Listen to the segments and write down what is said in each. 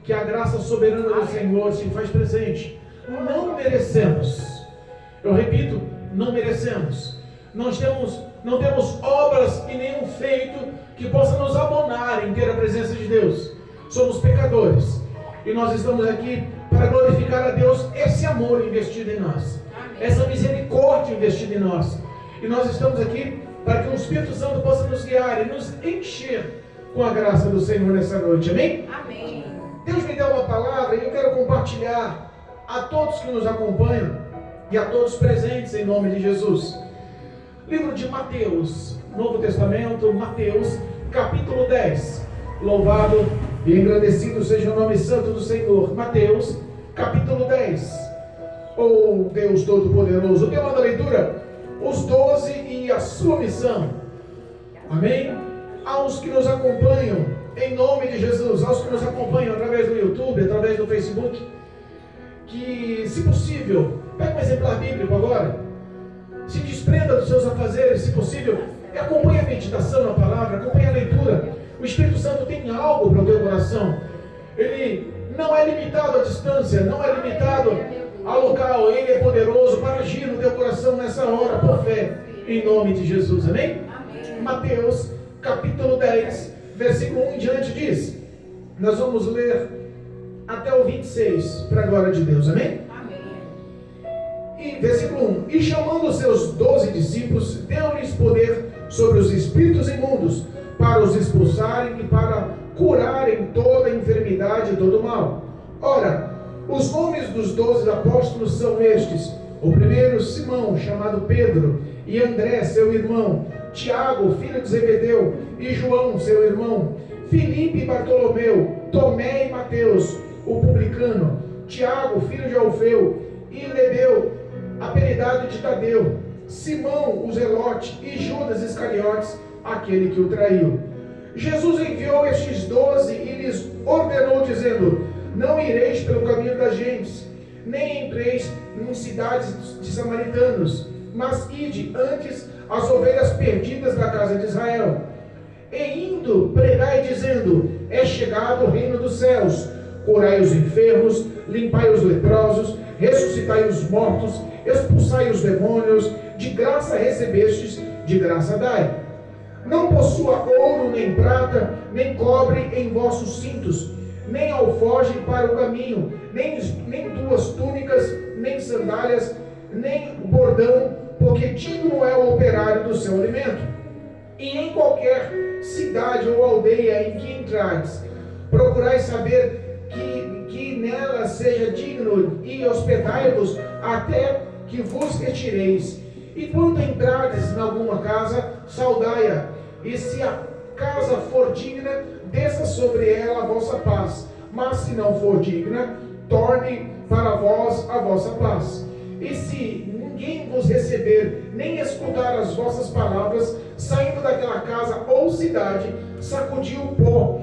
que a graça soberana do Senhor se faz presente. Não merecemos. Eu repito, não merecemos. Não temos obras e nenhum feito que possa nos abonar em ter a presença de Deus. Somos pecadores. E nós estamos aqui para glorificar a Deus esse amor investido em nós. Essa misericórdia investida em nós. E nós estamos aqui para que o Espírito Santo possa nos guiar e nos encher com a graça do Senhor nessa noite. Amém? Amém. Deus me deu uma palavra e eu quero compartilhar a todos que nos acompanham e a todos presentes em nome de Jesus. Livro de Mateus, Novo Testamento, Mateus, capítulo 10. Louvado e engrandecido seja o nome santo do Senhor. Mateus, capítulo 10. Oh Deus Todo-Poderoso, o tema da leitura, os 12 e a sua missão. Amém? Aos que nos acompanham, em nome de Jesus, aos que nos acompanham através do YouTube, através do Facebook, que, se possível, pegue um exemplar bíblico agora, se desprenda dos seus afazeres, se possível, e acompanhe a meditação na palavra, acompanhe a leitura. O Espírito Santo tem algo para o teu coração. Ele não é limitado à distância, não é limitado ao local. Ele é poderoso para agir no teu coração nessa hora, por fé, em nome de Jesus. Amém? Amém. Mateus, capítulo 10, versículo 1 em diante diz. Nós vamos ler até o 26, para a glória de Deus. Amém? E versículo 1: E chamando os seus 12 discípulos, deu-lhes poder sobre os espíritos imundos, para os expulsarem e para curarem toda enfermidade e todo mal. Ora, os nomes dos 12 apóstolos são estes: o primeiro, Simão, chamado Pedro, e André, seu irmão, Tiago, filho de Zebedeu, e João, seu irmão, Filipe e Bartolomeu, Tomé e Mateus, o publicano, Tiago, filho de Alfeu, e Lebeu, apelidado de Tadeu, Simão, o Zelote, e Judas Iscariotes, aquele que o traiu. Jesus enviou estes 12 e lhes ordenou, dizendo: Não ireis pelo caminho das gentes, nem entreis em cidades de samaritanos, mas ide antes as ovelhas perdidas da casa de Israel. E indo, pregai dizendo: É chegado o reino dos céus. Curai os enfermos, limpai os leprosos, ressuscitai os mortos, expulsai os demônios, de graça recebestes, de graça dai. Não possua ouro, nem prata, nem cobre em vossos cintos, nem alforje para o caminho, nem 2 túnicas, nem sandálias, nem bordão, porque digno é o operário do seu alimento. E em qualquer cidade ou aldeia em que entrardes, procurai saber que nela seja digno, e hospedai-vos até que vos retireis. E quando entrardes em alguma casa, saudai-a, e se a casa for digna, desça sobre ela a vossa paz, mas se não for digna, torne para vós a vossa paz. E se ninguém vos receber, nem escutar as vossas palavras, saindo daquela casa ou cidade, sacudi o pó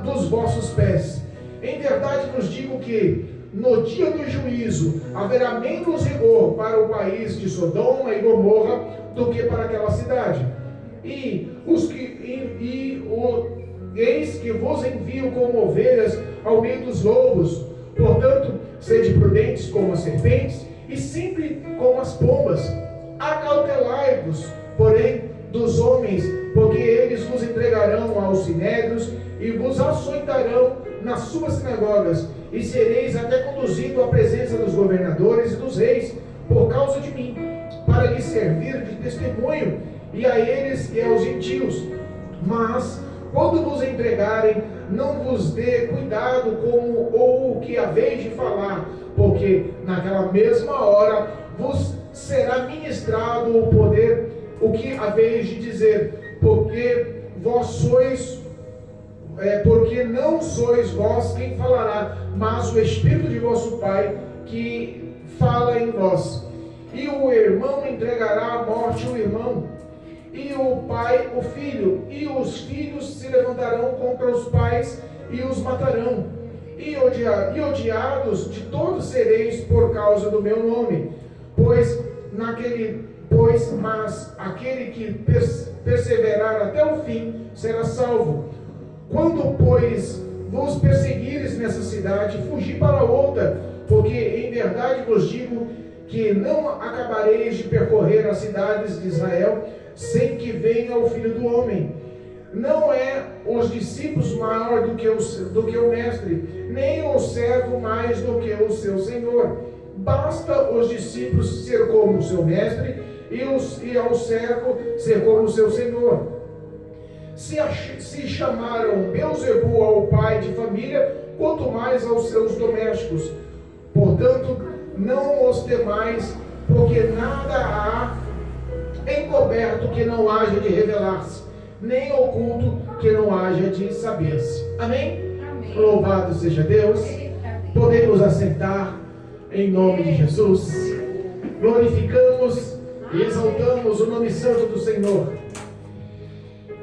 dos vossos pés. Em verdade vos digo que, no dia do juízo, haverá menos rigor para o país de Sodoma e Gomorra do que para aquela cidade. Eis que vos envio como ovelhas ao meio dos lobos. Portanto, sede prudentes como as serpentes e sempre como as pombas. Acautelai-vos, porém, dos homens, porque eles vos entregarão aos sinédrios e vos açoitarão nas suas sinagogas, e sereis até conduzido à presença dos governadores e dos reis, por causa de mim, para lhes servir de testemunho, e a eles e aos gentios. Mas, quando vos entregarem, não vos dê cuidado como ou o que haveis de falar, porque naquela mesma hora vos será ministrado o poder, o que haveis de dizer, porque não sois vós quem falará, mas o Espírito de vosso Pai que fala em vós. E o irmão entregará à morte o irmão, e o pai o filho, e os filhos se levantarão contra os pais e os matarão. E odiados de todos sereis por causa do meu nome. Mas aquele que perseverar até o fim será salvo. Quando, pois, vos perseguires nessa cidade, fugi para outra, porque em verdade vos digo que não acabareis de percorrer as cidades de Israel sem que venha o Filho do Homem. Não é os discípulos maior do que o mestre, nem o servo mais do que o seu senhor. Basta os discípulos ser como o seu mestre e ao servo ser como o seu senhor. Se chamaram Beelzebul ao pai de família, quanto mais aos seus domésticos. Portanto, não os temais, porque nada há encoberto que não haja de revelar-se, nem oculto que não haja de saber-se. Amém? Amém. Louvado seja Deus. Podemos assentar em nome de Jesus. Glorificamos e exaltamos o nome santo do Senhor.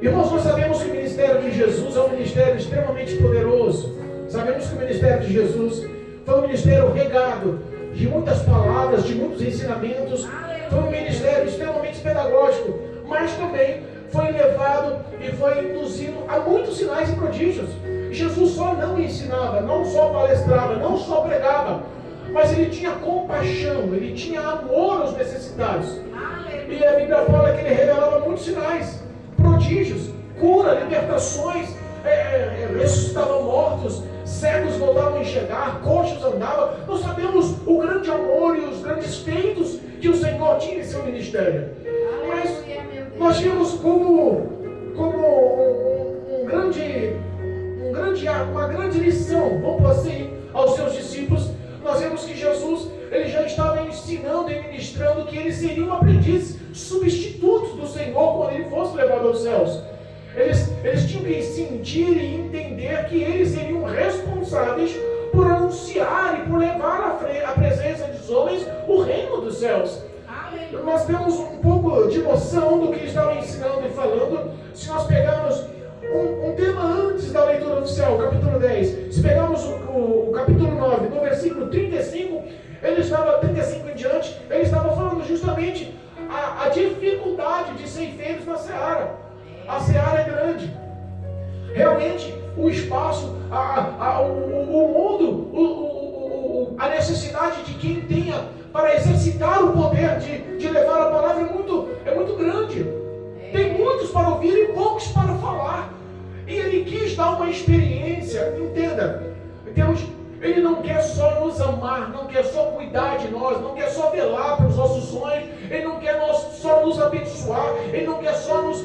Irmãos, nós sabemos que o ministério de Jesus é um ministério extremamente poderoso. Sabemos que o ministério de Jesus foi um ministério regado de muitas palavras, de muitos ensinamentos. Foi um ministério extremamente pedagógico, mas também foi levado e foi induzido a muitos sinais e prodígios. Jesus só não ensinava, não só palestrava, não só pregava, mas ele tinha compaixão, ele tinha amor aos necessitados. E a Bíblia fala que ele revelava muitos sinais, prodígios, cura, libertações, ressuscitavam mortos, cegos voltavam a enxergar, coxos andavam. Nós sabemos o grande amor e os grandes feitos que o Senhor tinha em seu ministério. Mas nós tínhamos como uma grande lição, vamos assim, aos seus discípulos. Nós vemos que Jesus, ele já estava ensinando e ministrando que eles seriam aprendizes, substitutos do Senhor quando ele fosse levado aos céus. Eles tinham que sentir e entender que eles seriam responsáveis por anunciar e por levar à presença dos homens o reino dos céus. Nós temos um pouco de noção do que ele estava ensinando e falando. Se nós pegarmos um tema antes da leitura oficial, capítulo 10, se pegarmos o capítulo 9, no versículo 35, 35 em diante, ele estava falando justamente a dificuldade de ceifeiros na seara. A seara é grande. Realmente, o espaço, o mundo, a necessidade de quem tenha para exercitar o poder de levar a palavra é muito grande. Tem muitos para ouvir e poucos para falar. E ele quis dar uma experiência, entenda. Deus, ele não quer só nos amar, não quer só cuidar de nós, não quer só velar para os nossos sonhos, ele não quer só nos abençoar, ele não quer só nos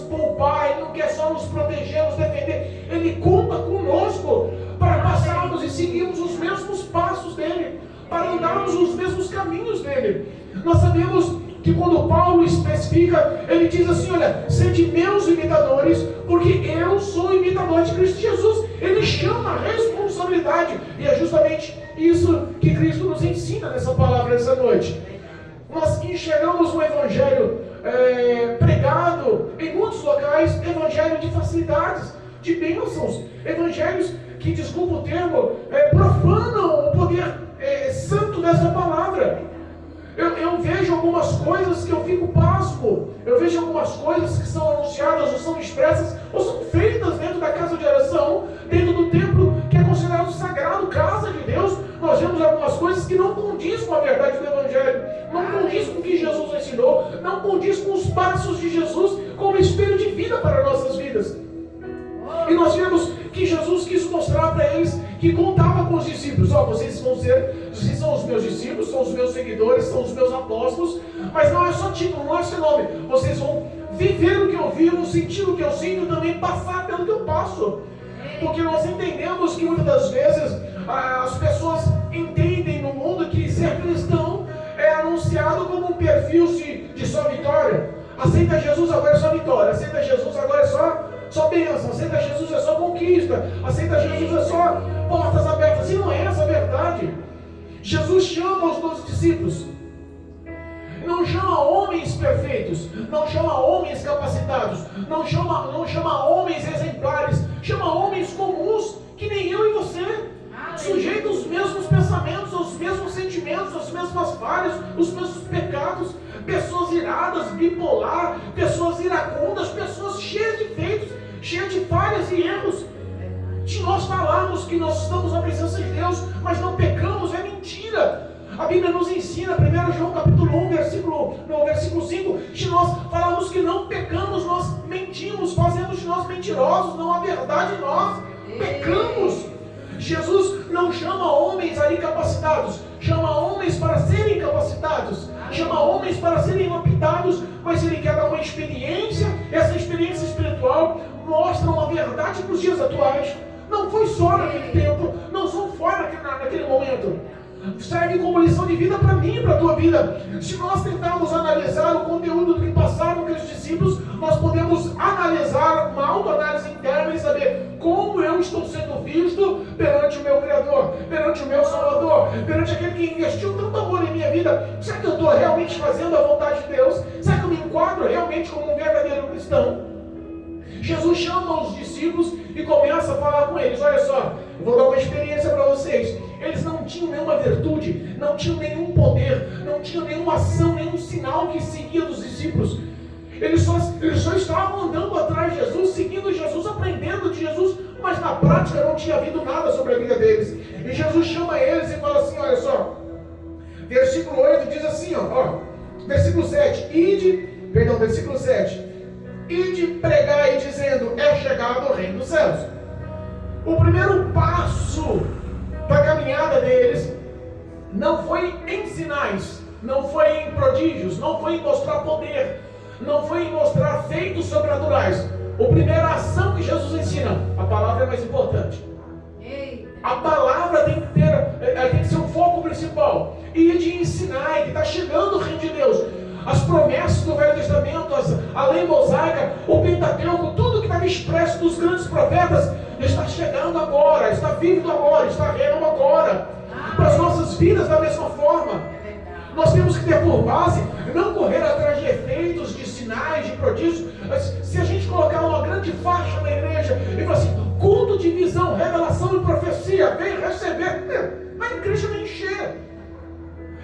poupar, ele não quer só nos proteger, nos defender. Ele conta conosco para passarmos e seguirmos os mesmos passos dele, para andarmos os mesmos caminhos dele. Nós sabemos que quando Paulo especifica, ele diz assim: olha, sede meus imitadores, porque eu sou imitador de Cristo Jesus. Ele chama a responsabilidade, e é justamente isso que Cristo nos ensina nessa palavra essa noite. Nós enxergamos um evangelho pregado em muitos locais, evangelho de facilidades, de bênçãos, evangelhos que, desculpa o termo, profanam o poder santo dessa palavra. Eu vejo algumas coisas que eu fico pasmo. Eu vejo algumas coisas que são anunciadas ou são expressas ou são feitas dentro da casa de oração, dentro do templo que é considerado sagrado, casa de Deus. Nós vemos algumas coisas que não condiz com a verdade do Evangelho, não condiz com o que Jesus ensinou, não condiz com os passos de Jesus como espelho de vida para nossas vidas. E nós vemos que Jesus quis mostrar para eles que contava com os discípulos. Vocês são os meus discípulos, são os meus seguidores, são os meus apóstolos, mas não é só título, não é só nome. Vocês vão viver o que eu vivo, sentir o que eu sinto, também passar pelo que eu passo. Porque nós entendemos que muitas das vezes as pessoas entendem no mundo que ser cristão é anunciado como um perfil de só vitória. Aceita Jesus, agora é só vitória. Aceita Jesus, agora é só bênção. Aceita Jesus, é só conquista. Aceita Jesus, é só portas abertas. E não é essa a verdade. Jesus chama os 12 discípulos. Não chama homens perfeitos, não chama homens capacitados, não chama homens exemplares, chama homens comuns, que nem eu e você, sujeitos aos mesmos pensamentos, aos mesmos sentimentos, às mesmas falhas, os mesmos pecados, pessoas iradas, bipolar, pessoas iracundas, pessoas cheias de defeitos, cheias de falhas e erros. nós falarmos que nós estamos na presença de Deus, mas não pecamos, é mentira. A Bíblia nos ensina, 1 João capítulo 1, versículo 5, se nós falarmos que não pecamos, nós mentimos, fazemos de nós mentirosos, não há verdade em nós, pecamos. Jesus não chama homens ali capacitados, chama homens para serem capacitados, chama homens para serem lapidados, mas Ele quer dar uma experiência, essa experiência espiritual mostra uma verdade para os dias atuais. Não foi só naquele tempo, não só foi naquele momento. Serve como lição de vida para mim e para a tua vida. Se nós tentarmos analisar o conteúdo que passaram aqueles discípulos, nós podemos analisar uma autoanálise interna e saber como eu estou sendo visto perante o meu Criador, perante o meu Salvador, perante aquele que investiu tanto amor em minha vida. Será que eu estou realmente fazendo a vontade de Deus? Será que eu me enquadro realmente como um verdadeiro cristão? Jesus chama os discípulos e começa a falar com eles. Olha só, eu vou dar uma experiência para vocês. Eles não tinham nenhuma virtude, não tinham nenhum poder, não tinham nenhuma ação, nenhum sinal que seguia dos discípulos. Eles só estavam andando atrás de Jesus, seguindo Jesus, aprendendo de Jesus, mas na prática não tinha havido nada sobre a vida deles. E Jesus chama eles e fala assim, olha só, versículo 8 diz assim, versículo 7, versículo 7, ide pregai dizendo, é chegado o reino dos céus. O primeiro passo da caminhada deles não foi em sinais, não foi em prodígios, não foi em mostrar poder, não foi em mostrar feitos sobrenaturais. A primeira ação que Jesus ensina, a palavra é mais importante. A palavra tem que ser o foco principal. E de ensinar, que está chegando o reino de Deus. As promessas do Velho Testamento, a lei mosaica, o Pentateuco, tudo que estava expresso dos grandes profetas, está chegando agora, está vindo agora, está real agora. Para as nossas vidas da mesma forma. Nós temos que ter por base, não correr atrás de efeitos, de sinais, de prodígios. Se a gente colocar uma grande faixa na igreja e falar assim, culto de visão, revelação e profecia, vem receber, a igreja vai encher.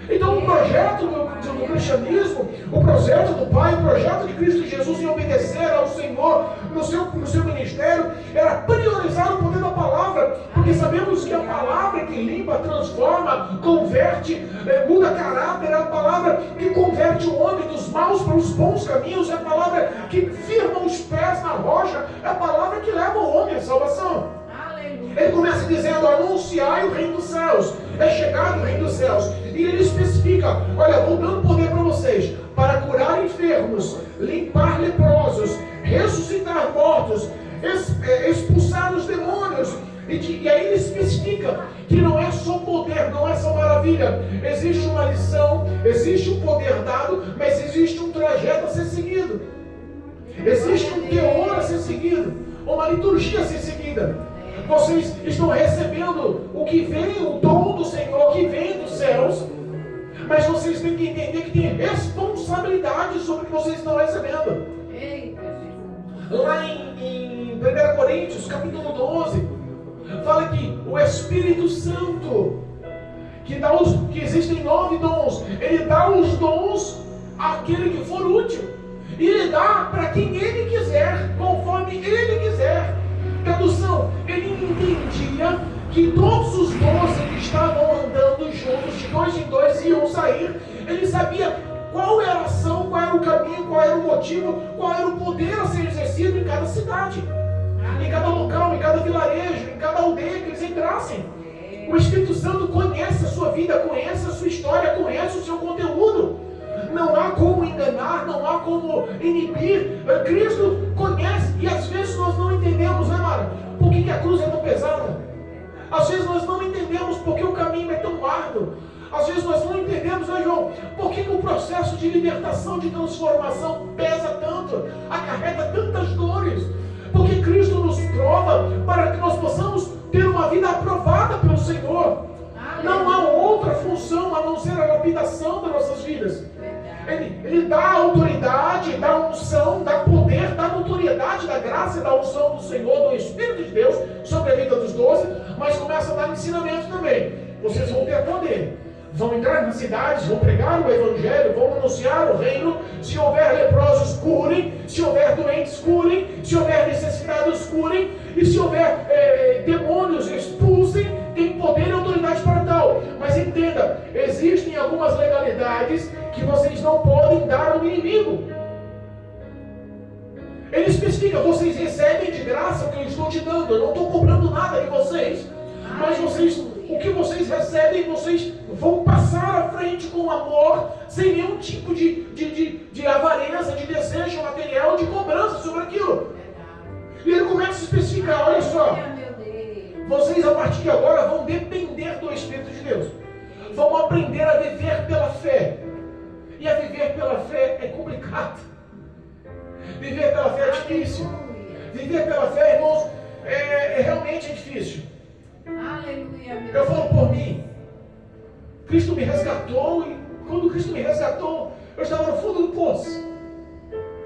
Então o projeto do cristianismo, o projeto do Pai, o projeto de Cristo Jesus em obedecer ao Senhor no seu ministério, era priorizar o poder da palavra, porque sabemos que a palavra que limpa, transforma, converte, muda caráter, é a palavra que converte o homem dos maus para os bons caminhos, é a palavra que firma os pés na rocha, é a palavra que leva o homem à salvação. Ele começa dizendo, anunciai o reino dos céus, é chegado o reino dos céus. E ele especifica, olha, vou dando poder para vocês, para curar enfermos, limpar leprosos, ressuscitar mortos, expulsar os demônios. E aí ele especifica que não é só poder, não é só maravilha. Existe uma lição, existe um poder dado, mas existe um trajeto a ser seguido. Existe um teor a ser seguido, uma liturgia a ser seguida. Vocês estão recebendo o que vem, o dom do Senhor que vem dos céus, mas vocês têm que entender que tem responsabilidade sobre o que vocês estão recebendo. Lá em 1 Coríntios, capítulo 12, fala que o Espírito Santo, que existem 9 dons, ele dá os dons àquele que for útil, e ele dá para quem ele quiser, conforme ele quiser. Tradução, ele entendia que todos os 12 que estavam andando juntos, de 2 em 2, iam sair. Ele sabia qual era a ação, qual era o caminho, qual era o motivo, qual era o poder a ser exercido em cada cidade, em cada local, em cada vilarejo, em cada aldeia que eles entrassem. O Espírito Santo conhece a sua vida, conhece a sua história, conhece o seu conteúdo. Não há como enganar, não há como inibir. Cristo conhece, e às vezes nós não entendemos, né, Mara? Por que a cruz é tão pesada? Às vezes nós não entendemos por que o caminho é tão árduo. Às vezes nós não entendemos, né, João? Por que o processo de libertação, de transformação pesa tanto, acarreta tantas dores? Porque Cristo nos prova para que nós possamos ter uma vida aprovada pelo Senhor. Não há outra função a não ser a lapidação das nossas vidas. Ele dá autoridade, dá unção, dá poder, dá notoriedade da graça e da unção do Senhor, do Espírito de Deus sobre a vida dos 12, mas começa a dar ensinamento também. Vocês vão ter poder, vão entrar nas cidades, vão pregar o evangelho, vão anunciar o reino. Se houver leprosos, curem. Se houver doentes, curem. Se houver necessitados, curem. E se houver demônios, expulsem. Tem poder e autoridade para tal. Mas entenda, existem algumas legalidades que vocês não podem dar ao inimigo. Ele especifica: vocês recebem de graça o que eu estou te dando. Eu não estou cobrando nada de vocês. Mas vocês, o que vocês recebem, vocês vão passar à frente com amor, sem nenhum tipo de avareza, de desejo material, de cobrança sobre aquilo. E ele começa a especificar: olha só, vocês a partir de agora vão depender do Espírito de Deus. Vão aprender a viver pela fé. E a viver pela fé é complicado. Viver pela fé é difícil. Viver pela fé, irmãos, realmente é difícil. Aleluia. Eu falo por mim. Cristo me resgatou, e quando Cristo me resgatou, eu estava no fundo do poço.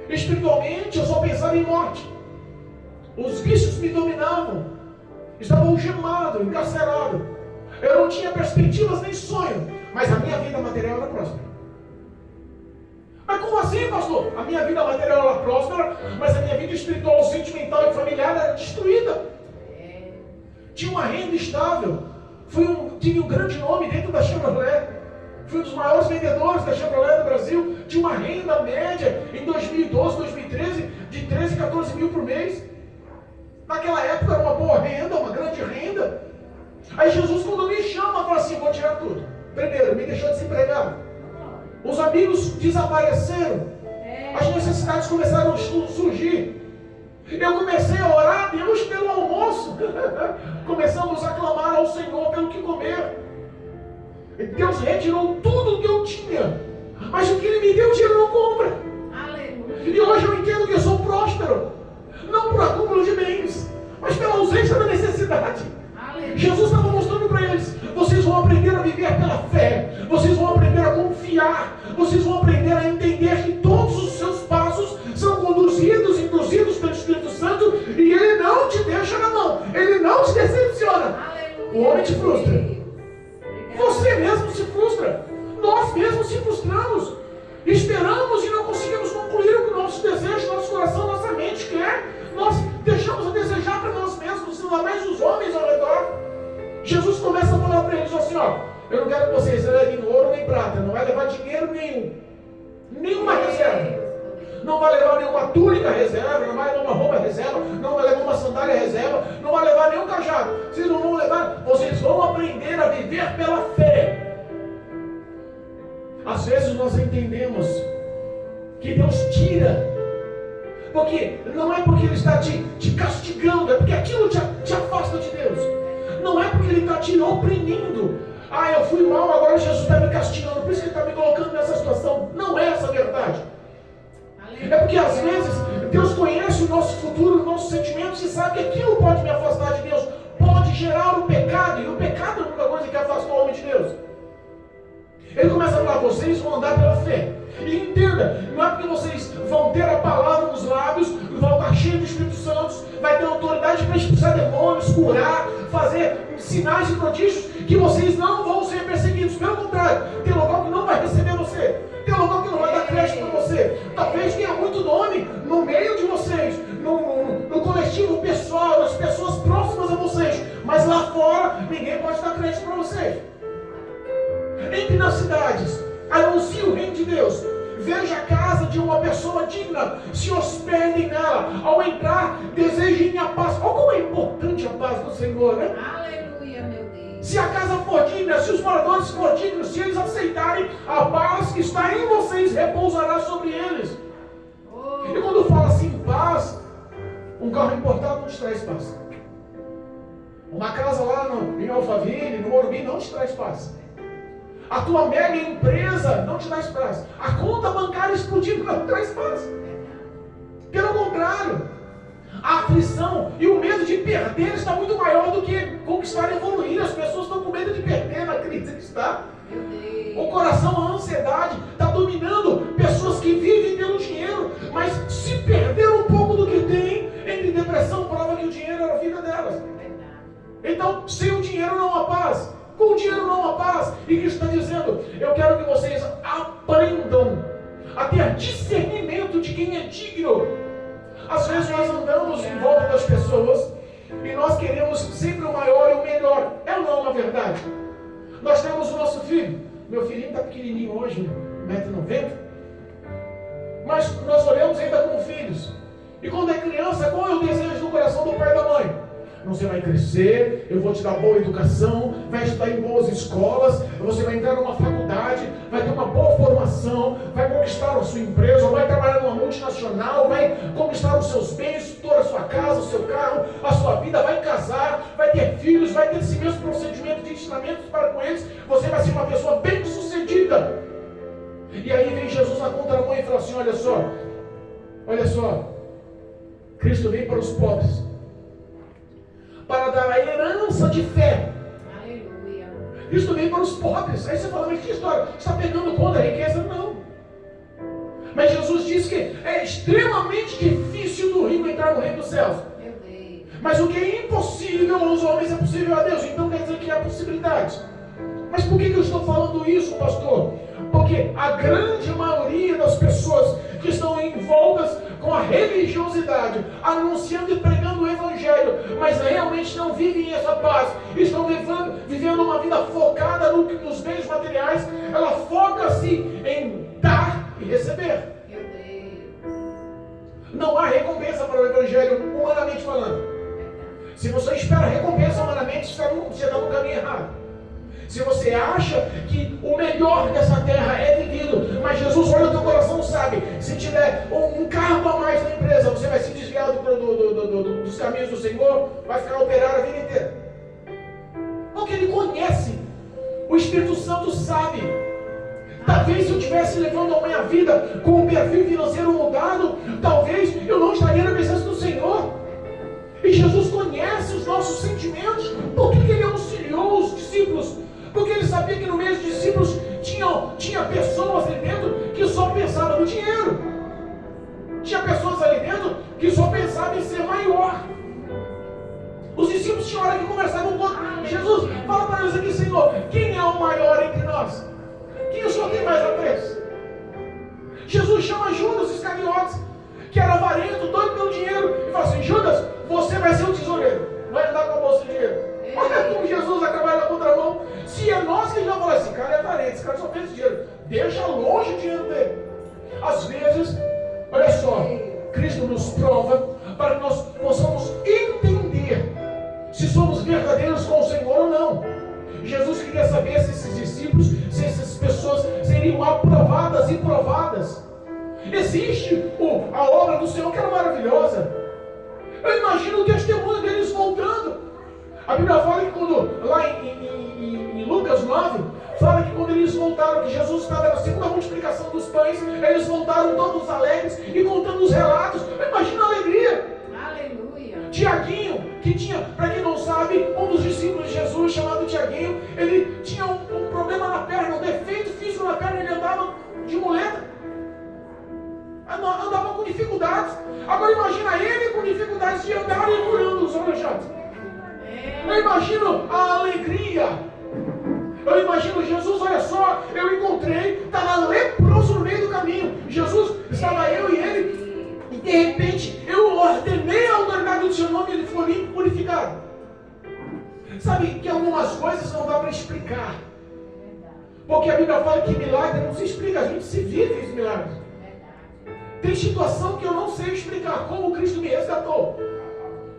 Espiritualmente, eu só pensava em morte. Os vícios me dominavam. Estava algemado, encarcerado. Eu não tinha perspectivas nem sonho, mas a minha vida material era próspera. Mas como assim, pastor? A minha vida material era próspera, mas a minha vida espiritual, sentimental e familiar era destruída. Tinha uma renda estável. Tive um grande nome dentro da Chevrolet. Fui um dos maiores vendedores da Chevrolet do Brasil. Tinha uma renda média em 2012, 2013 de 13, 14 mil por mês. Naquela época era uma boa renda, uma grande renda. Aí Jesus, quando me chama, fala assim: vou tirar tudo. Primeiro, me deixou desempregado. Os amigos desapareceram. As necessidades começaram a surgir. Eu comecei a orar a Deus pelo almoço. Começamos a clamar ao Senhor pelo que comer. Deus retirou tudo que eu tinha, mas o que Ele me deu, o dinheiro não compra. Aleluia. E hoje eu entendo que eu sou próspero, não por acúmulo de bens, mas pela ausência da necessidade. Aleluia. Jesus estava mostrando para eles: vocês vão aprender a viver pela fé, vocês vão aprender a confiar, vocês vão aprender a entender que todos os seus passos são conduzidos, induzidos pelo Espírito Santo, e Ele não te deixa na mão, Ele não te decepciona. Aleluia. O homem te frustra. Você mesmo se frustra. Nós mesmos se frustramos. Esperamos e não conseguimos concluir o que o nosso desejo, nosso coração, nossa mente quer. Nós deixamos a desejar para nós mesmos, ainda mais os homens ao redor. Jesus começa a falar para eles assim: ó, eu não quero que vocês levem ouro nem prata, não vai levar dinheiro nenhum, nenhuma reserva. Não vai levar nenhuma túnica reserva, não vai levar uma roupa reserva, não vai levar uma sandália reserva, não vai levar nenhum cajado. Vocês não vão levar, vocês vão aprender a viver pela fé. Às vezes nós entendemos que Deus tira, porque não é porque Ele está te castigando, é porque aquilo te afasta de Deus. Não é porque Ele está te oprimindo. Ah, eu fui mal, agora Jesus está me castigando, por isso que Ele está me colocando nessa situação. Não é essa a verdade. É porque às vezes Deus conhece o nosso futuro, os nossos sentimentos, e sabe que aquilo pode me afastar de Deus, pode gerar o pecado, e o pecado é a única coisa que afasta o homem de Deus. Ele começa a falar: vocês vão andar pela fé. E entenda, não é porque vocês vão ter a palavra nos lábios, vão estar cheios do Espírito Santo, vai ter autoridade para expulsar demônios, curar, fazer sinais e prodígios, que vocês não vão ser perseguidos. Pelo contrário, tem local que não vai receber você, tem local que não vai dar crédito para você. Talvez tenha muito nome no meio de vocês, no coletivo pessoal, nas pessoas próximas a vocês, mas lá fora ninguém pode dar crédito para vocês. Entre nas cidades, anuncie o reino de Deus. Veja a casa de uma pessoa digna, se hospedem nela. Ao entrar, desejem a paz. Olha como é importante a paz do Senhor, né? Aleluia, meu Deus. Se a casa for digna, se os moradores forem dignos, se eles aceitarem, a paz que está em vocês repousará sobre eles. Oh. E quando fala assim, paz, um carro importado não te traz paz. Uma casa lá em Alphaville, no Morumbi, não te traz paz. A tua mega empresa não te traz paz. A conta bancária explodindo não te traz paz. Pelo contrário, a aflição e o medo de perder está muito maior do que conquistar e evoluir. As pessoas estão com medo de perder na crise que está. O coração, a ansiedade está dominando pessoas que vivem pelo dinheiro, mas se perder um pouco do que tem, entre depressão, prova que o dinheiro era a vida delas. Então, sem o dinheiro não há paz. Com o dinheiro não há paz. paz. E Cristo está dizendo: eu quero que vocês aprendam a ter discernimento de quem é digno. Às vezes nós andamos em volta das pessoas e nós queremos sempre o maior e o melhor. É ou não uma verdade? Nós temos o nosso filho. Meu filhinho está pequenininho hoje, 1,90 m. Mas nós olhamos ainda como filhos. E quando é criança, qual é o desejo do coração do pai e da mãe? Você vai crescer, eu vou te dar boa educação, vai estudar em boas escolas, você vai entrar numa faculdade, vai ter uma boa formação, vai conquistar a sua empresa, vai trabalhar numa multinacional, vai conquistar os seus bens, toda a sua casa, o seu carro, a sua vida, vai casar, vai ter filhos, vai ter esse mesmo procedimento de ensinamentos para com eles, você vai ser uma pessoa bem sucedida. E aí vem Jesus na contramão e fala assim: olha só, Cristo veio para os pobres, para dar a herança de fé. Aleluia. Cristo veio para os pobres. Aí você fala: mas que história? Você está pegando conta da riqueza? Não. Mas Jesus disse que é extremamente difícil do rico entrar no reino dos céus. Meu Deus. Mas o que é impossível aos homens é possível a Deus. Então quer dizer que há possibilidade. Mas por que eu estou falando isso, pastor? Porque a grande maioria das pessoas que estão envoltas com a religiosidade, anunciando e pregando o Evangelho, mas realmente não vivem essa paz, estão vivendo uma vida focada nos bens materiais, ela foca-se em dar e receber. Meu Deus. Não há recompensa para o Evangelho, humanamente falando. Se você espera recompensa humanamente, você está no caminho errado. Se você acha que o melhor dessa terra é vivido, mas Jesus olha o teu coração, sabe, se tiver um cargo a mais na empresa, você vai se desviar dos caminhos do Senhor, vai ficar operário a vida inteira. Porque Ele conhece, o Espírito Santo sabe. Talvez se eu estivesse levando a minha vida com um perfil financeiro mudado, talvez eu não estaria na presença do Senhor. E Jesus conhece os nossos sentimentos. Por que Ele auxiliou os discípulos? Porque Ele sabia que no meio dos discípulos tinha pessoas ali dentro que só pensavam no dinheiro. Tinha pessoas ali dentro que só pensavam em ser maior. Os discípulos tinham hora que conversavam com Jesus. Fala para nós aqui, Senhor, quem é o maior entre nós? Quem o Senhor tem mais apreço? Jesus chama Judas Iscariotes, que era avarento, doido pelo dinheiro, e fala assim: Judas, você vai ser o tesoureiro, vai andar com a bolsa de dinheiro. Olha como Jesus vai trabalhar na contramão. Se é nós que já falamos: esse cara é avarento, esse cara só pensa em dinheiro, deixa longe o dinheiro dele. Às vezes, olha só, Cristo nos prova para que nós possamos entender se somos verdadeiros com o Senhor ou não. Jesus queria saber se esses discípulos, se essas pessoas seriam aprovadas e provadas. Existe a obra do Senhor, que era maravilhosa. Eu imagino o testemunho deles voltando. A Bíblia fala que quando, lá em Lucas 9, fala que quando eles voltaram, que Jesus estava na segunda multiplicação dos pães, eles voltaram todos alegres e contando os relatos. Imagina a alegria. Aleluia. Tiaguinho, que tinha, para quem não sabe, um dos discípulos de Jesus, chamado Tiaguinho, ele tinha um problema na perna, um defeito físico na perna, ele andava de muleta. Andava com dificuldades. Agora imagina ele com dificuldades de andar e curando os aleijados. Eu imagino a alegria. Eu imagino Jesus: olha só, eu encontrei, estava leproso no meio do caminho. Jesus, estava eu e ele, e de repente eu ordenei a autoridade do seu nome e ele foi limpo e purificado. Sabe que algumas coisas não dá para explicar, porque a Bíblia fala que milagre não se explica, a gente se vive os milagres. Tem situação que eu não sei explicar como Cristo me resgatou.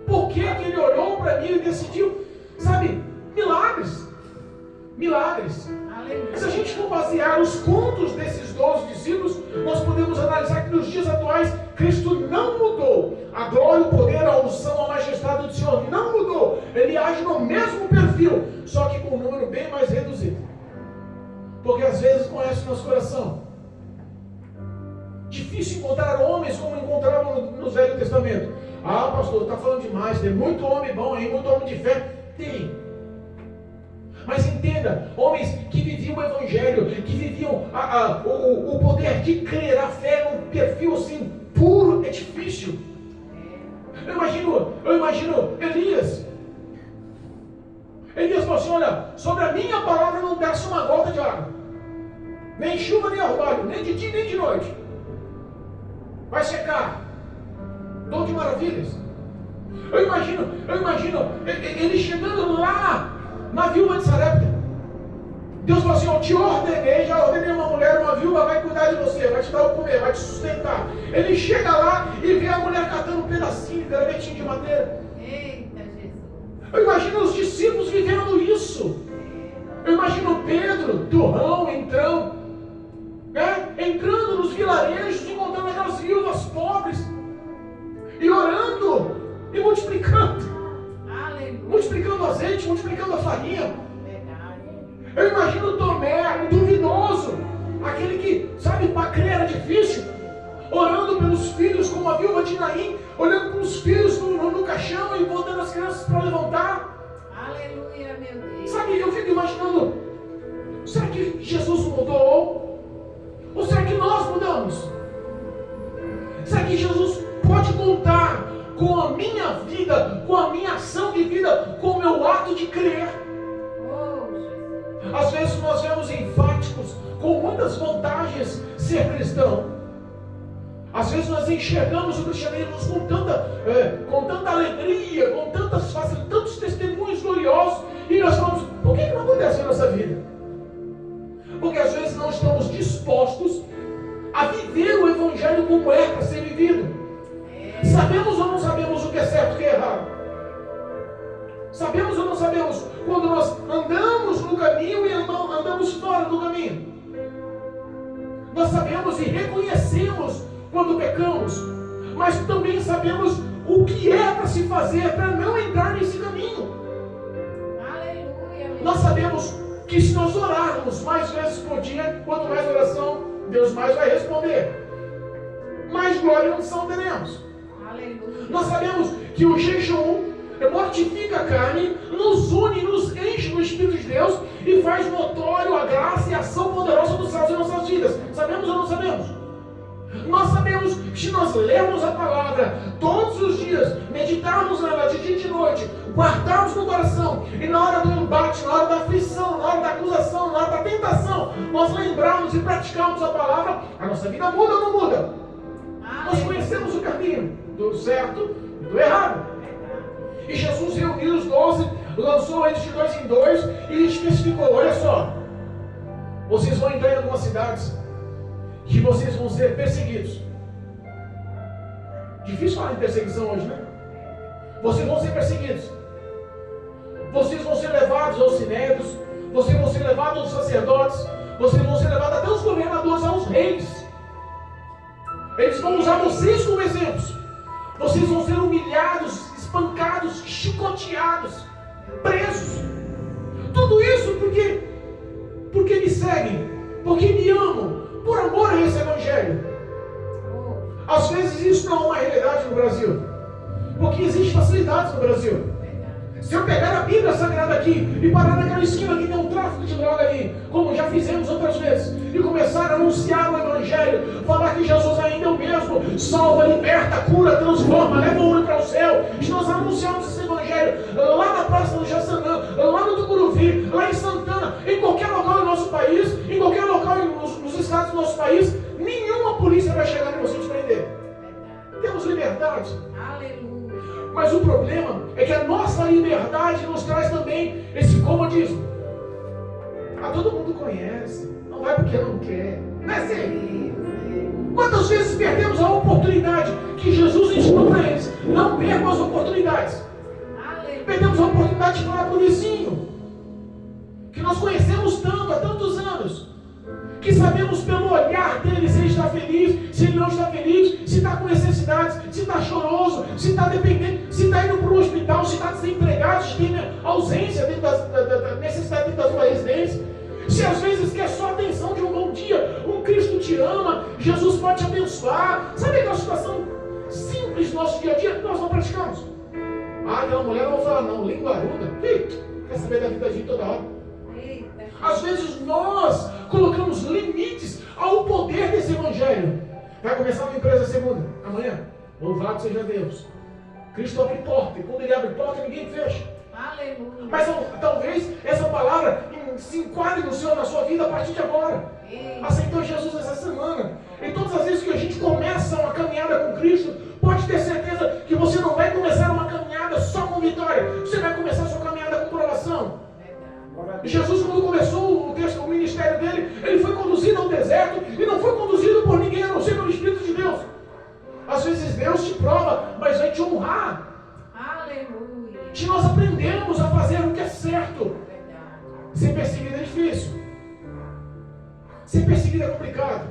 Por que Ele olhou para mim e decidiu, sabe, milagres. Milagres. Aleluia. Se a gente for basear os contos desses 12 discípulos, nós podemos analisar que nos dias atuais Cristo não mudou. A glória, o poder, a unção, a majestade do Senhor não mudou. Ele age no mesmo perfil, só que com um número bem mais reduzido. Porque às vezes conhece o nosso coração. Difícil encontrar homens como encontravam no Velho Testamento. Ah, pastor, está falando demais. Tem muito homem bom aí, muito homem de fé. Tem. Mas entenda, homens que viviam o Evangelho, que viviam o poder de crer, a fé num perfil assim puro, é difícil. Eu imagino Elias. E Deus falou assim: olha, sobre a minha palavra não desce uma gota de água, nem chuva nem orvalho, nem de dia nem de noite. Vai secar. Dom de maravilhas. Eu imagino ele chegando lá na viúva de Sarepta. Deus falou assim: eu te ordenei, já ordenei uma mulher, uma viúva vai cuidar de você, vai te dar o comer, vai te sustentar. Ele chega lá e vê a mulher catando um pedacinho, gravetinho de madeira. Eita, Jesus. Eu imagino os discípulos vivendo isso. Eu imagino Pedro, turrão, entrando nos vilarejos, encontrando aquelas viúvas pobres, e orando, e multiplicando. Aleluia. Multiplicando o azeite, multiplicando a farinha. Verdade. Eu imagino Tomé, o duvidoso, aquele que, sabe, para crer era difícil, orando pelos filhos, como a viúva de Naim, olhando pelos filhos no caixão e botando as crianças para levantar. Aleluia, meu Deus. Sabe, eu fico imaginando, será que Jesus mudou? Ou será que nós mudamos? Será que Jesus pode contar com a minha vida, com a minha ação de vida, com o meu ato de crer? Oh, Jesus. Às vezes nós vemos enfáticos, com muitas vantagens, ser cristão. Às vezes nós enxergamos o cristianismo com tanta alegria, com tantos testemunhos gloriosos, e nós falamos: por que não acontece na nossa vida? Porque às vezes não estamos dispostos a viver o Evangelho como é para ser vivido. Sabemos ou não sabemos o que é certo e o que é errado? Sabemos ou não sabemos quando nós andamos no caminho e andamos fora do caminho? Nós sabemos e reconhecemos quando pecamos, mas também sabemos o que é para se fazer para não entrar nesse caminho. Aleluia. Nós sabemos que se nós orarmos mais vezes por dia, quanto mais oração, Deus mais vai responder. Mais glória e unção teremos. Aleluia. Nós sabemos que o jejum mortifica a carne, nos une, nos enche do Espírito de Deus e faz notório a graça e a ação poderosa dos céus em nossas vidas. Sabemos ou não sabemos? Nós sabemos que se nós lermos a palavra todos os dias, meditarmos nela de dia e de noite, guardarmos no coração, e na hora do embate, na hora da aflição, na hora da acusação, na hora da tentação, nós lembrarmos e praticarmos a palavra, a nossa vida muda ou não muda? Nós conhecemos o caminho do certo e do errado. E Jesus reuniu os 12, lançou eles de 2 em 2 e especificou: olha só, vocês vão entrar em algumas cidades que vocês vão ser perseguidos. Difícil falar em perseguição hoje, né? Vocês vão ser perseguidos. Vocês vão ser levados aos sinédrios. Vocês vão ser levados aos sacerdotes. Vocês vão ser levados até aos governadores, aos reis. Eles vão usar vocês como exemplos. Vocês vão ser humilhados, espancados, chicoteados, presos. Tudo isso porque me seguem, porque me amam, por amor a esse Evangelho. Às vezes isso não é uma realidade no Brasil, porque existem facilidades no Brasil. Se eu pegar a Bíblia Sagrada aqui e parar naquela esquina que tem um tráfico de droga ali, como já fizemos outras vezes, e começar a anunciar o Evangelho, falar que Jesus ainda é o mesmo, salva, liberta, cura, transforma, leva o homem para o céu, e nós anunciamos esse Evangelho lá na Praça do Jaçanã, lá no Tucuruvi, lá em Santana, em qualquer local do nosso país, em qualquer local nos estados do nosso país, nenhuma polícia vai chegar em você e te prender. Temos liberdade. Aleluia. Mas o problema é que a nossa liberdade nos traz também esse comodismo. Todo mundo conhece, não vai porque não quer. Não é assim? Quantas vezes perdemos a oportunidade que Jesus ensinou para eles? Não percam as oportunidades. Perdemos a oportunidade de falar para o vizinho, que nós conhecemos tanto, há tantos anos, que sabemos pelo olhar dele se ele está feliz, se ele não está feliz, se está com necessidades, se está choroso, se está dependente, se está indo para o hospital, se está desempregado, se tem ausência dentro da necessidade dentro da sua residência, se às vezes quer só a atenção de um bom dia, um Cristo te ama, Jesus pode te abençoar. Sabe aquela situação simples do nosso dia a dia que nós não praticamos? Aquela mulher não vai falar não, linguaruda, quer saber da vida de toda hora. Às vezes nós colocamos limites ao poder desse Evangelho. Vai começar uma empresa segunda, amanhã. Louvado seja Deus. Cristo abre porta, e quando ele abre porta, ninguém fecha. Aleluia. Mas talvez essa palavra se enquadre no Senhor, na sua vida a partir de agora. Aceitou Jesus essa semana. E todas as vezes que a gente começa uma caminhada com Cristo, pode ter certeza que você não vai começar uma caminhada só com vitória. Você vai começar a sua caminhada com provação. Jesus, quando começou o ministério dele, ele foi conduzido ao deserto e não foi conduzido por ninguém, a não ser pelo Espírito de Deus. Às vezes Deus te prova, mas vai te honrar. Aleluia. Se nós aprendemos a fazer o que é certo, ser perseguido é difícil. Ser perseguido é complicado.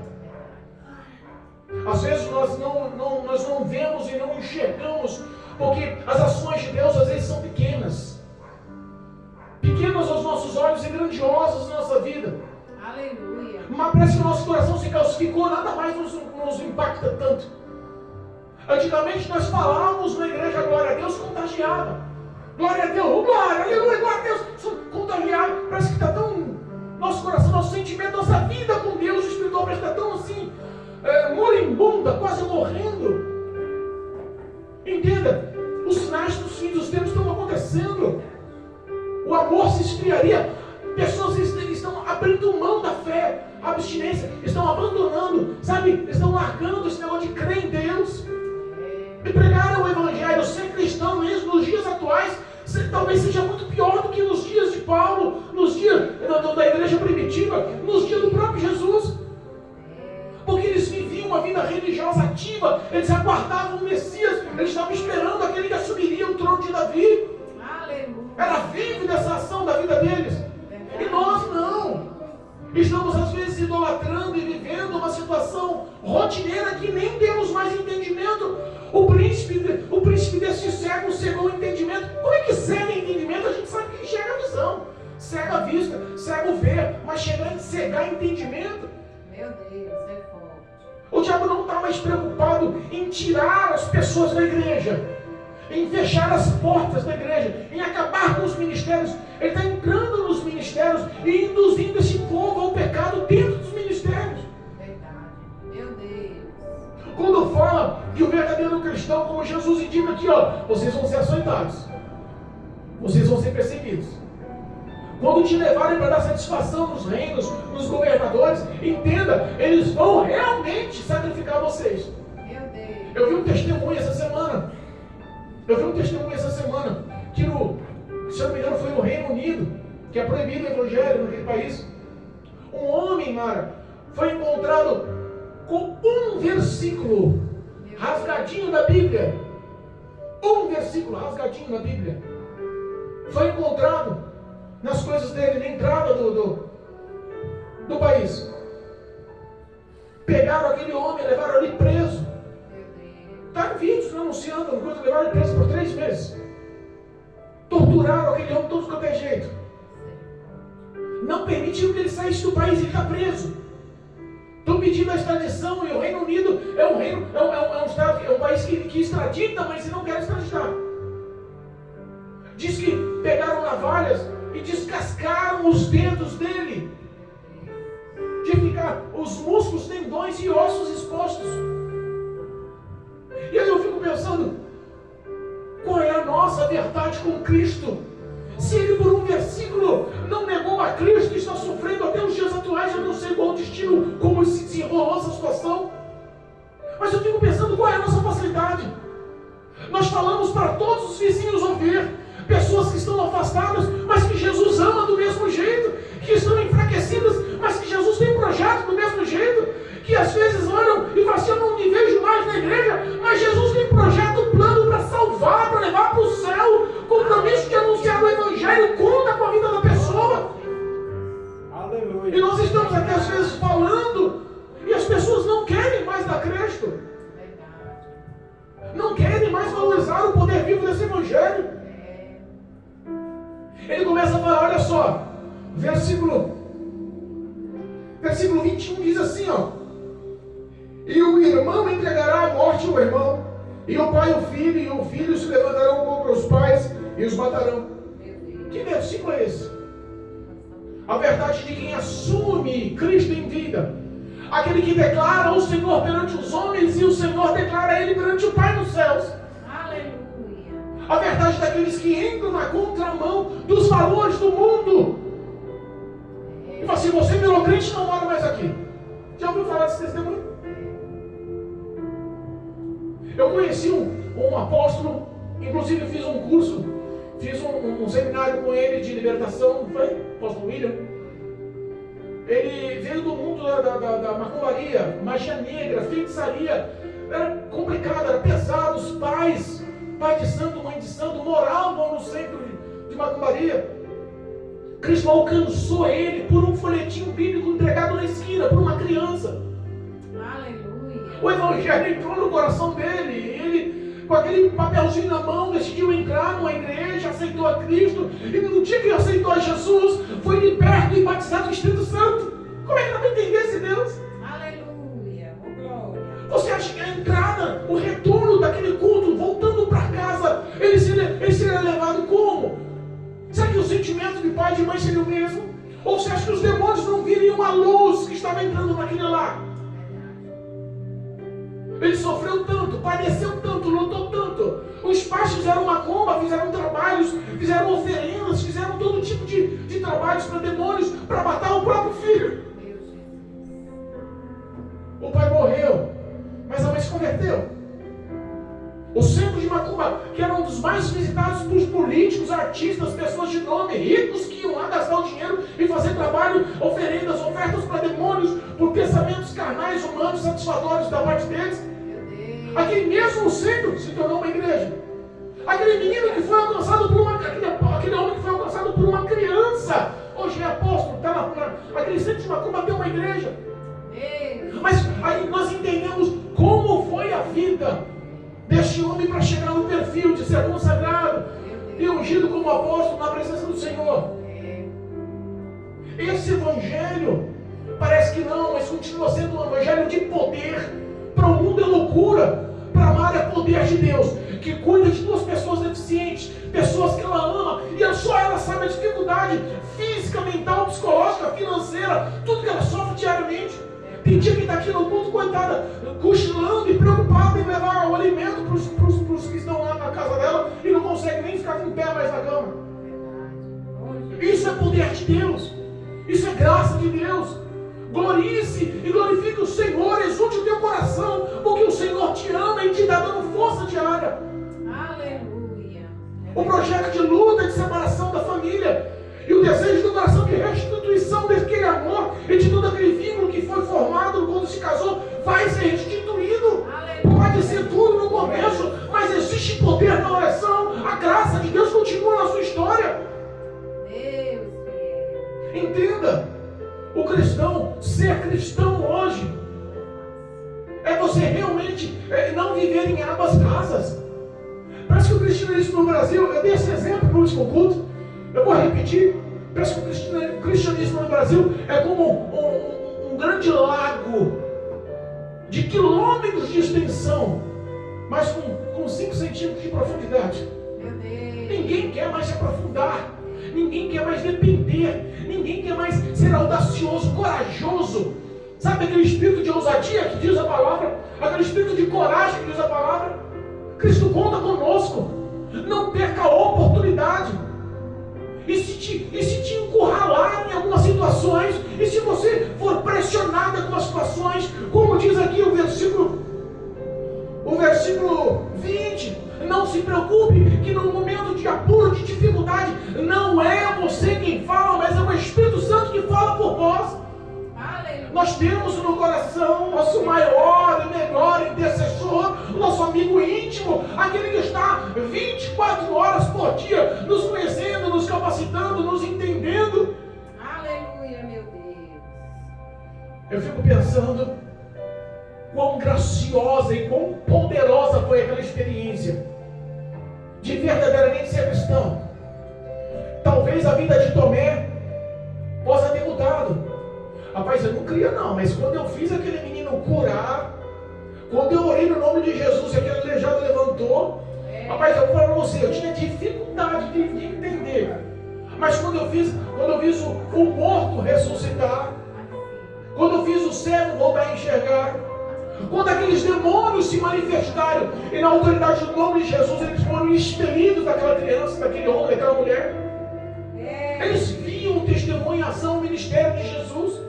Às vezes nós não vemos e não enxergamos, porque as ações de Deus às vezes são pequenas. Pequenas aos nossos olhos e grandiosas na nossa vida. Aleluia. Mas parece que o nosso coração se calcificou, nada mais nos impacta tanto. Antigamente nós falávamos na igreja glória a Deus, contagiava. Glória a Deus, glória, aleluia, glória a Deus. Contagiava, parece que está tão... Nosso coração, nosso sentimento, nossa vida com Deus espiritual parece que está tão assim, moribunda, quase morrendo. Entenda, os sinais dos fins dos tempos estão acontecendo. O amor se esfriaria. Pessoas estão abrindo mão da fé, a abstinência, estão abandonando, sabe? Estão largando esse negócio de crer em Deus. E pregar o Evangelho, ser cristão mesmo nos dias atuais, talvez seja muito pior do que nos dias de Paulo, nos dias da igreja primitiva, nos dias do próprio Jesus. Porque eles viviam uma vida religiosa ativa, eles aguardavam o Messias, eles estavam esperando aquele que assumiria o trono de Davi. Aleluia. Era vivo dessa ação da vida deles. E nós não. Estamos às vezes idolatrando e vivendo uma situação rotineira que nem temos mais entendimento. O príncipe desse século cegou o entendimento. Como é que cega o entendimento? A gente sabe que enxerga a visão. Cega a vista, cega o ver. Mas chegando a cegar o entendimento. Meu Deus, é forte. O diabo não está mais preocupado em tirar as pessoas da igreja, em fechar as portas da igreja, em acabar com os ministérios. Ele está entrando nos ministérios e induzindo esse povo ao pecado dentro dos ministérios. Verdade. Meu Deus. Quando fala que o verdadeiro cristão, como Jesus indica aqui, vocês vão ser açoitados, vocês vão ser perseguidos. Quando te levarem para dar satisfação nos reinos, nos governadores, entenda, eles vão realmente sacrificar vocês. Meu Deus. Eu vi um testemunho essa semana. Que se eu não me engano foi no Reino Unido, que é proibido o evangelho naquele país. Um homem, Mara, foi encontrado com um versículo rasgadinho da Bíblia. Um versículo rasgadinho da Bíblia. Foi encontrado nas coisas dele, na entrada do país. Pegaram aquele homem, levaram ali preso. Está em vídeos anunciando, levaram ele preso por 3 meses. Torturaram aquele homem de todo quanto é jeito. Não permitiram que ele saísse do país, ele está preso. Estão pedindo a extradição, e o Reino Unido é um país que extradita, mas eles não querem extraditar. Diz que pegaram navalhas e descascaram os dedos dele, de ficar os músculos, tendões e ossos expostos. E aí eu fico pensando, qual é a nossa verdade com Cristo? Se ele por um versículo não negou a Cristo e está sofrendo até os dias atuais, eu não sei qual o destino, como se desenrolou essa situação. Mas eu fico pensando, qual é a nossa facilidade? Nós falamos para todos os vizinhos ouvir, pessoas que estão afastadas, mas que Jesus ama do mesmo jeito, que estão enfraquecidas, mas que Jesus tem projeto do mesmo jeito, que às vezes olham e falam assim, eu não me vejo mais na igreja, mas Jesus tem projeto, plano para salvar, para levar para o céu, compromisso de anunciar o Evangelho, conta com a vida da pessoa. Aleluia. E nós estamos aqui às vezes falando, e as pessoas não querem mais dar crédito, não querem mais valorizar o poder vivo desse Evangelho. Ele começa a falar, olha só, versículo 21 diz assim, e o irmão entregará à morte o irmão, e o pai o filho, e o filho se levantarão contra os pais e os matarão. Que versículo é esse? A verdade de quem assume Cristo em vida, aquele que declara o Senhor perante os homens e o Senhor declara ele perante o Pai nos céus. Aleluia. A verdade daqueles que entram na contramão dos valores do mundo. E fala assim, você virou crente e não mora mais aqui. Já ouviu falar desse testemunho? Eu conheci um apóstolo, inclusive fiz um curso, fiz um seminário com ele de libertação, foi? Apóstolo William. Ele veio do mundo da macumbaria, magia negra, feitiçaria. Era complicado, era pesado. Os pais, pai de santo, mãe de santo, moravam no centro de macumbaria. Cristo alcançou ele por um folhetinho bíblico entregado na esquina por uma criança. Aleluia. O evangelho entrou no coração dele. Ele, com aquele papelzinho na mão, decidiu entrar numa igreja, aceitou a Cristo. E no dia que aceitou a Jesus, foi liberto e batizado no Espírito Santo. Como é que dá para entender esse Deus? Aleluia. Oh, glória. Você acha que a entrada, o retorno daquele culto, voltando para casa, ele seria levado como? Será que o sentimento de pai e de mãe seria o mesmo? Ou você acha que os demônios não viriam a luz que estava entrando naquele lar? Ele sofreu tanto, padeceu tanto, lutou tanto. Os pais fizeram macumba, fizeram trabalhos, fizeram oferendas, fizeram todo tipo de trabalhos para demônios, para matar o próprio filho. O pai morreu, mas a mãe se converteu. O centro de macumba, que era um dos mais visitados por políticos, artistas, pessoas de nome, ricos que iam lá gastar o dinheiro e fazer trabalho, oferendas, ofertas para demônios, por pensamentos carnais, humanos, satisfatórios da parte deles. Aquele mesmo centro se tornou uma igreja. Aquele menino que foi alcançado por aquele homem que foi alcançado por uma criança, hoje é apóstolo, aquele centro de macumba tem uma igreja. Mas aí nós entendemos como foi a vida deste homem para chegar no perfil de ser consagrado e ungido como apóstolo na presença do Senhor. Esse evangelho parece que não, mas continua sendo um evangelho de poder. Para o mundo é loucura, para amar é poder de Deus, que cuida de duas pessoas deficientes, pessoas que ela ama, e só ela sabe a dificuldade física, mental, psicológica, financeira, tudo que ela sofre diariamente. Tem dia que está aqui no culto, coitada, cochilando e preocupada em levar o alimento para os que estão lá na casa dela e não consegue nem ficar em pé mais na cama. Isso é poder de Deus, isso é graça de Deus. Glorie-se e glorifique o Senhor, exulte o teu coração, porque o Senhor te ama e te dá dando força diária. Aleluia. O projeto de luta, de separação da família e o desejo do coração de restituição daquele amor e de todo aquele vínculo que foi formado quando se casou, vai ser restituído. Aleluia. Pode ser duro no começo, mas existe poder na oração. A graça de Deus continua na sua história. Deus. Entenda. O cristão, ser cristão hoje, é você realmente não viver em ambas casas. Parece que o cristianismo no Brasil, eu dei esse exemplo no último culto, eu vou repetir, parece que o cristianismo no Brasil é como um grande lago de quilômetros de extensão, mas com 5 centímetros de profundidade. Ninguém quer mais se aprofundar. Ninguém quer mais depender, ninguém quer mais ser audacioso, corajoso. Sabe aquele espírito de ousadia que diz a palavra? Aquele espírito de coragem que diz a palavra? Cristo conta conosco. Não perca a oportunidade. E se te encurralar em algumas situações, e se você for pressionado em algumas situações, como diz aqui o versículo 20, não se preocupe que no momento de apuro, de dificuldade, não é você quem fala, mas é o Espírito Santo que fala por vós. Aleluia. Nós temos no coração nosso maior e melhor intercessor, nosso amigo íntimo, aquele que está 24 horas por dia nos conhecendo, nos capacitando, nos entendendo. Aleluia, meu Deus. Eu fico pensando quão graciosa e quão poderosa foi aquela experiência de verdadeiramente ser cristão. Talvez a vida de Tomé possa ter mudado. Rapaz, eu não cria não, mas quando eu fiz aquele menino curar, quando eu orei no nome de Jesus e aquele aleijado levantou, rapaz, eu vou falar para você, eu tinha dificuldade de entender. Mas quando eu fiz o morto ressuscitar, quando eu fiz o cego voltar a enxergar, Quando aqueles demônios se manifestaram e na autoridade do nome de Jesus eles foram expelidos daquela criança, daquele homem, daquela mulher. Eles viam o testemunho, a ação, o ministério de Jesus.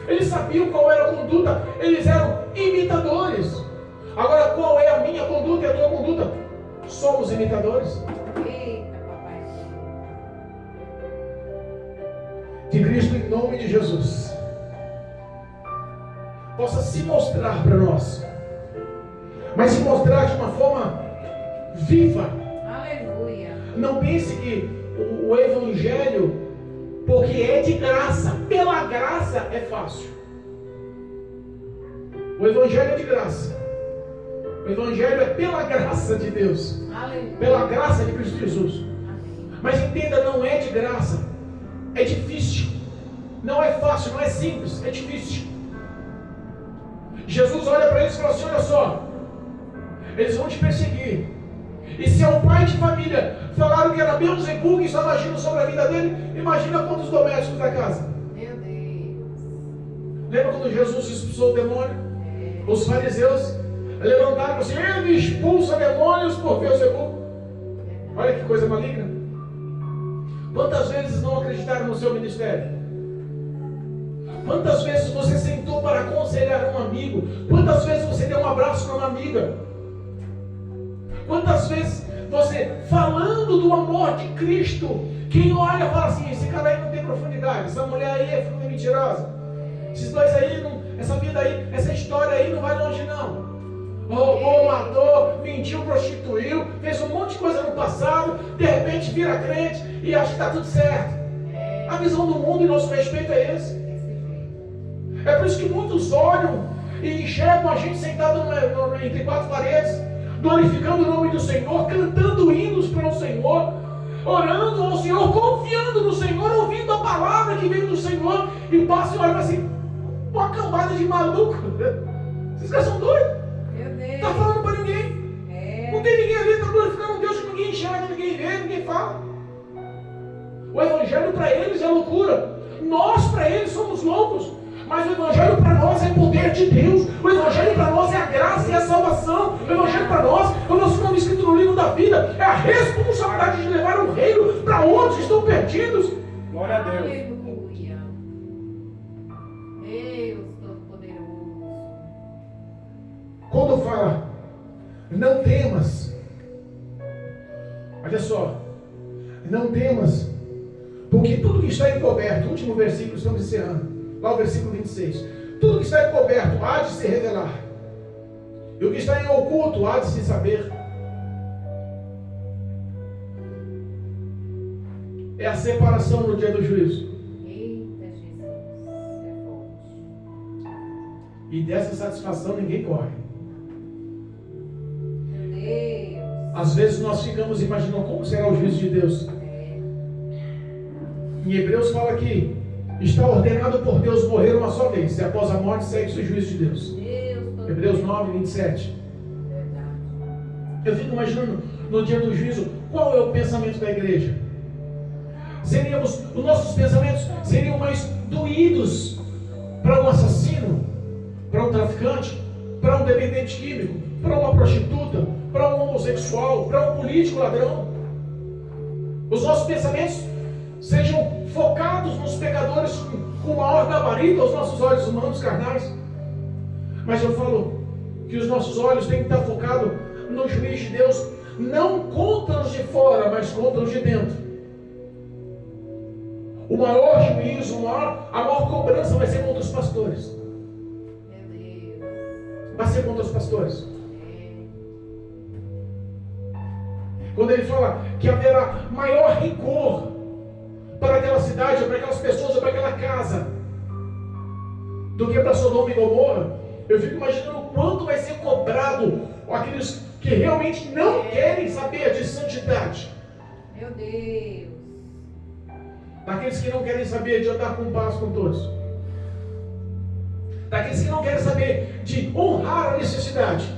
Eles sabiam qual era a conduta. Eles eram imitadores. Agora, qual é a minha conduta e a tua conduta? Somos imitadores Eita, papai. de Cristo em nome de Jesus. Possa se mostrar para nós, mas se mostrar de uma forma viva. Aleluia. Não pense que o Evangelho, porque é de graça, pela graça é fácil. O Evangelho é de graça. O Evangelho é pela graça de Deus, Aleluia. pela graça de Cristo Jesus. Amém. Mas entenda, não é de graça, é difícil. Não é fácil, não é simples, é difícil. Jesus olha para eles e fala assim: olha só, eles vão te perseguir. E se é um pai de família falaram que era Beelzebul que estava agindo sobre a vida dele, imagina quantos domésticos da casa. Meu Deus. Lembra quando Jesus expulsou o demônio? Os fariseus levantaram assim: ele expulsa demônios por Beelzebul. Olha que coisa maligna. Quantas vezes não acreditaram no seu ministério? Quantas vezes você sentou para aconselhar um amigo? Quantas vezes você deu um abraço para uma amiga? Quantas vezes você, falando do amor de Cristo, quem olha fala assim: esse cara aí não tem profundidade, essa mulher aí é fruta mentirosa, esses dois aí, não, essa vida aí, essa história aí não vai longe não. Roubou, matou, mentiu, prostituiu, fez um monte de coisa no passado, de repente vira crente e acha que está tudo certo. A visão do mundo e nosso respeito é esse. É por isso que muitos olham e enxergam a gente sentado entre quatro paredes, glorificando o nome do Senhor, cantando hinos para o Senhor, orando ao Senhor, confiando no Senhor, ouvindo a palavra que vem do Senhor, e passa e olha assim: uma cambada de maluco. Esses caras são doidos. Meu Deus. Não está falando para ninguém. Não tem ninguém ali, está glorificando um Deus que ninguém enxerga, ninguém vê, ninguém fala. O Evangelho para eles é loucura. Nós para eles somos loucos. Mas o Evangelho para nós é poder de Deus. O Evangelho para nós é a graça e a salvação. O Evangelho para nós, é o nosso nome escrito no livro da vida, é a responsabilidade de levar o reino para onde estão perdidos. Glória a Deus. Aleluia. Deus Todo-Poderoso. Quando fala, não temas, olha só, não temas, porque tudo que está encoberto, último versículo, estamos encerrando. Lá o versículo 26. Tudo que está encoberto há de se revelar. E o que está em oculto há de se saber. É a separação no dia do juízo. Eita, Jesus. É forte. E dessa satisfação ninguém corre. Meu Deus. Às vezes nós ficamos imaginando como será o juízo de Deus. Em Hebreus fala que está ordenado por Deus morrer uma só vez, e após a morte segue-se o juízo de Deus. Deus Hebreus 9, 27. Verdade. Eu fico imaginando no dia do juízo, qual é o pensamento da igreja? Os nossos pensamentos seriam mais doídos para um assassino, para um traficante, para um dependente químico, para uma prostituta, para um homossexual, para um político ladrão. Os nossos pensamentos sejam focados nos pecadores com maior gabarito aos nossos olhos humanos carnais. Mas eu falo que os nossos olhos têm que estar focados no juiz de Deus, não contra os de fora, mas contra os de dentro. O maior juízo, a maior cobrança vai ser contra os pastores. Meu Deus. Vai ser contra os pastores. Quando ele fala que haverá maior rigor para aquela cidade, ou para aquelas pessoas, ou para aquela casa, do que para Sodoma e Gomorra, eu fico imaginando o quanto vai ser cobrado aqueles que realmente não querem saber de santidade. Meu Deus. Daqueles que não querem saber de andar com paz com todos. Daqueles que não querem saber de honrar a necessidade.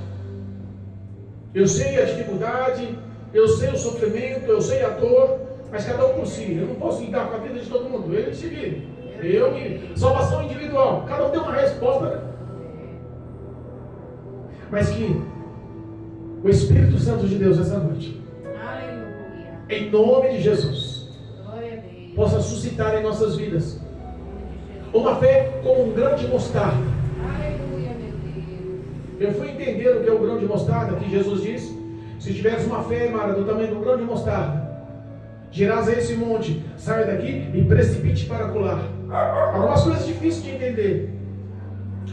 Eu sei a dificuldade, eu sei o sofrimento, eu sei a dor, mas cada um por si. Eu não posso lidar com a vida de todo mundo. Ele se vira. Salvação individual. Cada um tem uma resposta, né? mas que o Espírito Santo de Deus essa noite, Aleluia. em nome de Jesus, Glória a Deus. possa suscitar em nossas vidas uma fé como um grão de mostarda. Aleluia, meu Deus. Eu fui entender o que é o grão de mostarda, que Jesus disse: se tiveres uma fé, Mara, do tamanho do grão de mostarda, dirás a esse monte, saia daqui e precipite para acolá. Algumas coisas difíceis de entender.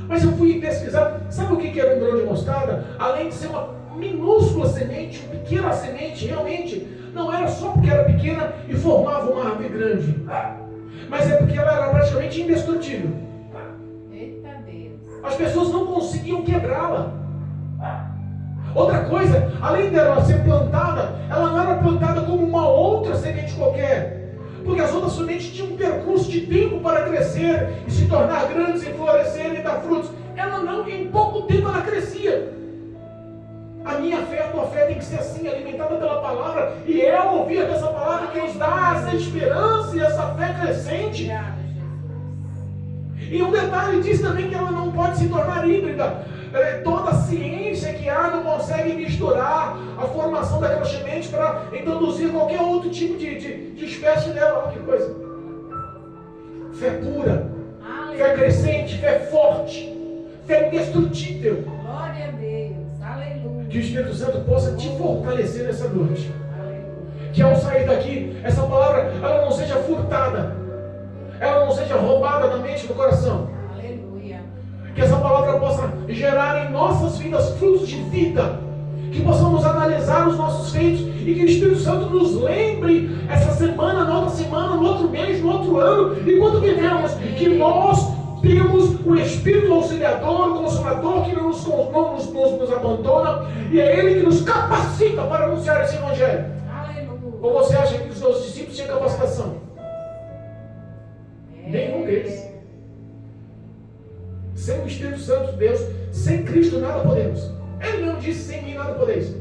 Mas eu fui pesquisar, sabe o que era um grão de mostarda? Além de ser uma minúscula semente, uma pequena semente, realmente, não era só porque era pequena e formava uma árvore grande, mas é porque ela era praticamente indestrutível. Eita Deus. As pessoas não conseguiam quebrá-la. Outra coisa, além dela ser plantada, ela não era plantada como uma outra semente qualquer, porque as outras sementes tinham um percurso de tempo para crescer e se tornar grandes e florescer e dar frutos. Ela não, em pouco tempo ela crescia. A minha fé, a tua fé tem que ser assim, alimentada pela palavra, e é ao ouvir dessa palavra que nos dá essa esperança e essa fé crescente. Obrigada, Jesus. E um detalhe diz também que ela não pode se tornar híbrida. Toda a ciência que há não consegue misturar a formação daquela semente para introduzir qualquer outro tipo de espécie dela. Olha que coisa. Fé pura, fé crescente, fé forte, fé indestrutível. Glória a Deus. Aleluia. Que o Espírito Santo possa te fortalecer nessa noite. Aleluia. Que ao sair daqui, essa palavra ela não seja furtada, ela não seja roubada da mente e do coração. Aleluia. Que essa palavra possa gerar em nossas vidas frutos de vida. Que possamos analisar os nossos feitos e que o Espírito Santo nos lembre essa semana, na outra semana, no outro mês, no outro ano, enquanto vivemos, que nós temos o Espírito Auxiliador, o Consolador, que não nos abandona, e é Ele que nos capacita para anunciar esse Evangelho. Aleluia. Ou você acha que os nossos discípulos tinham capacitação? Nenhum deles. Sem o Espírito Santo de Deus, sem Cristo nada podemos. Ele mesmo disse: sem mim nada podeis.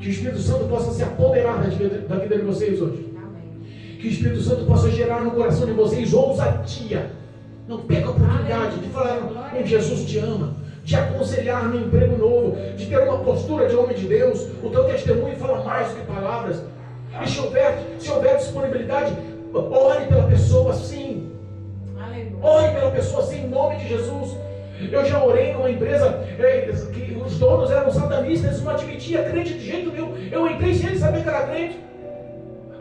Que o Espírito Santo possa se apoderar da vida de vocês hoje. Amém. Que o Espírito Santo possa gerar no coração de vocês ousadia. Não perca a oportunidade de falar: Jesus te ama, de aconselhar no emprego novo, de ter uma postura de homem de Deus. O teu testemunho fala mais do que palavras. E se houver disponibilidade, ore pela pessoa sim. Ore pela pessoa sim, em nome de Jesus. Eu já orei numa empresa que os donos eram satanistas, eles não admitiam crente de jeito nenhum. Eu entrei sem eles saber que era crente.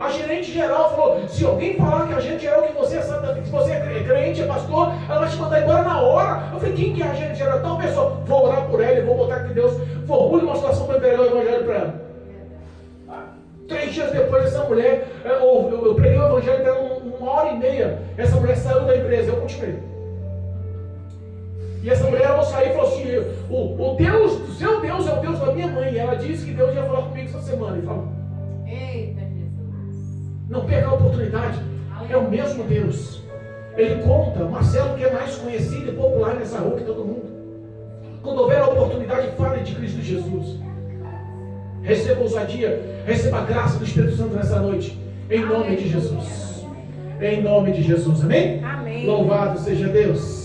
A gerente geral falou: se alguém falar que a gerente geral que você é satanista, que você é crente, é pastor, ela vai te mandar embora na hora. Eu falei: quem que é a gerente geral? Então, pessoal, vou orar por ela e vou botar que Deus formule uma situação para entregar o evangelho para ela. 3 dias depois, essa mulher, eu preguei o evangelho dela 1h30. Essa mulher saiu da empresa, eu continuei. E essa mulher, ao sair, falou assim: o Deus, o seu Deus é o Deus da minha mãe. E ela disse que Deus ia falar comigo essa semana. E falou: Eita Jesus. não perca a oportunidade. É o mesmo Deus. Ele conta. Marcelo, que é mais conhecido e popular nessa rua que todo mundo. Quando houver a oportunidade, fale de Cristo Jesus. Receba ousadia, receba a graça do Espírito Santo nessa noite. Em nome de Jesus. Em nome de Jesus. Amém? Amém. Louvado seja Deus.